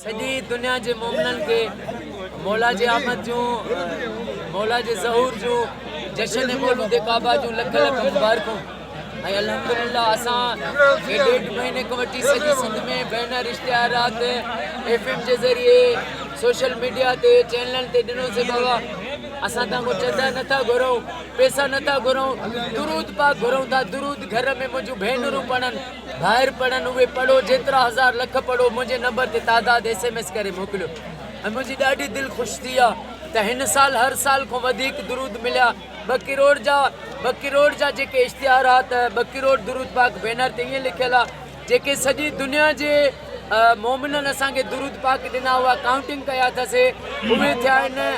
सॼी दुनिया जे मोमिनन के मौला जे आमद जूं मौला जे ज़हूर जूं जश्न मौलूद काबा जूं लख लख मुबारकूं। ऐं अल्हम्दुलिल्लाह असां 1.5 महीने को वठी सॼी सिंध में बैनर इश्तिहारात FM जे ज़रिए सोशल मीडिया ते चैनलनि ते ॾिनोसीं। बाबा असां तव्हांखो चंदा नथा घुरूं, पैसा नथा घुरूं, दुरूद पाक घुरूं था। दुरूद घर में मुंहिंजूं भेनरूं पढ़नि, ॿाहिरि पढ़नि, उहे पढ़ो, जेतिरा हज़ार लख पढ़ो, मुंहिंजे नंबर ते तादाद SMS करे मोकिलियो। ऐं मुंहिंजी ॾाढी दिलि ख़ुशि थी आहे त हिन साल हर साल खां वधीक दुरूद मिलिया। 2 करोड़ जा जेके इश्तिहारात 2 करोड़ दुरूद पाक बैनर ते ईअं लिखियलु आहे जेके सॼी दुनिया जे मोमिनन असांखे दुरूद पाक ॾिना हुआ। काउंटिंग कया अथसीं, उहे थिया आहिनि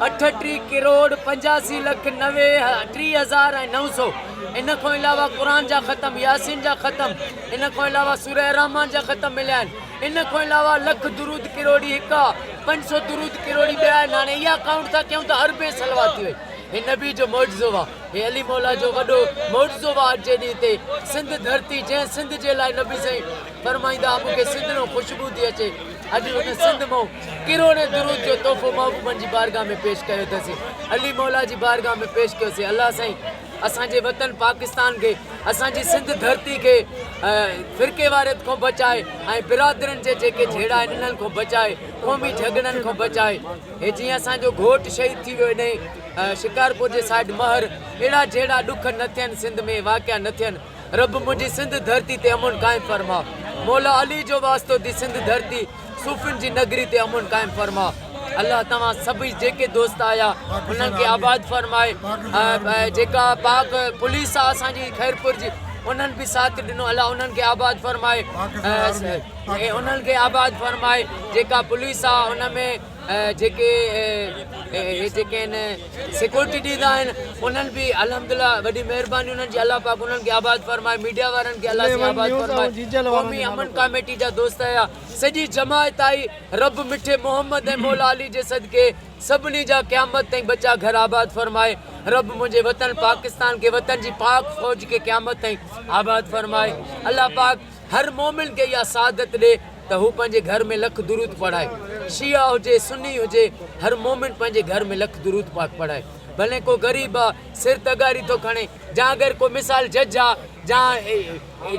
38 करोड़ 85 लख 93,900। इन खां अलावा क़ुरान जा ख़तम, यासीन जा ख़तम, इन खां अलावा सूरह रहमान जा ख़तम मिलिया आहिनि। इन खां अलावा लख दुरूद किरोड़ी हिकु आहे, 500 दुरूद किरोड़ी ॿिया आहिनि। हाणे इहा काउंट था कयूं त अरबे सलवा थी वई। हे नबी जो मौजज़ो आहे, हे अली मौला जो वॾो मौजज़ो आहे। अॼु जे ॾींहं ते सिंध धरती, जंहिं सिंध जे लाइ नबी साईं फरमाईंदा मूंखे सिंध में ख़ुशबू थी अचे, अॼु हुन सिंध मां किरोड़े दुरूद जो तोहफ़ो महबूबनि जी बारगाह में पेश कयो अथसीं, अली मौला जी बारगाह में पेश कयोसीं। अल्लाह साईं असांजे वतन पाकिस्तान खे, असांजी सिंध धरती खे फ़िरके वारत खां बचाए ऐं बिरादरनि जे जेके झेड़ा आहिनि इन्हनि खां बचाए, क़ौमी झगड़नि खां बचाए। हे जीअं असांजो घोट शहीद थी वियो इन शिकारपुर जे साइड महर, अहिड़ा जहिड़ा ॾुख न थियनि, सिंध में वाक़िया न थियनि। रब मुंहिंजी सिंध धरती ते अमुन क़ाइमु फरमा। मौला अली जो वास्तो थी सिंध धरती, सूफ़ियुनि जी नगरी ते अमुन क़ाइमु फरमा। अल्लाह तव्हां सभई जेके दोस्त आया उन्हनि खे आबाद फरमाए। जेका पाक पुलिस आहे असांजी खैरपुर जी, उन्हनि बि साथ ॾिनो, अल्लाह उन्हनि खे आबाद फरमाए, उन्हनि खे आबाद फरमाए। जेका पुलिस आहे उन में जेके आहिनि सिक्योरिटी ॾींदा आहिनि, उन्हनि बि अल्हम्दुलिल्लाह वॾी महिरबानी उन्हनि जी, अल्लाह पाक उन्हनि खे आबाद फरमाए। मीडिया वारनि खे अल्लाह आबाद फरमाए। क़ौमी अमन कमेटी जा दोस्त आया, सॼी जमायत आई। रब मिठे मोहम्मद ऐं मौला अली जे सदके सभिनी जा क़यामत ताईं बचा घर आबाद फरमाए। रब मुंहिंजे वतन पाकिस्तान खे, वतन जी पाक फ़ौज खे क़यामत ताईं आबाद फरमाए। अल्लाह पाक हर मोमिन खे इहा सादत ॾे त हू पंहिंजे घर में लख दुरूद पढ़ाए। शिया हुजे, सुन्नी हुजे, हर मोमिन पंहिंजे घर में लख दुरूद पाक पढ़ाए। भले को ग़रीब आहे, सिर तगारी थो खणे, जा अगरि को मिसाल जज आहे, जा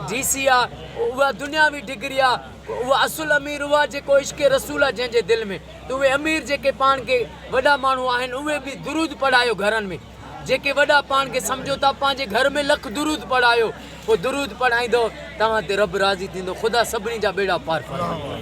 DC आहे, उहा दुनियावी डिग्री आहे, उहा असुल अमीर उहा जेको इश्क़ रसूल आहे जंहिंजे दिलि में। त उहे अमीर जेके पाण खे वॾा माण्हू आहिनि, उहे बि दुरूद पढ़ायो घरनि में। जेके वॾा पाण खे सम्झो था, पंहिंजे घर में लख दुरूद पढ़ायो। पोइ दुरूद पढ़ाईंदो तव्हां ते रब राज़ी थींदो। ख़ुदा सभिनी जा बेड़ा पार फरमाए।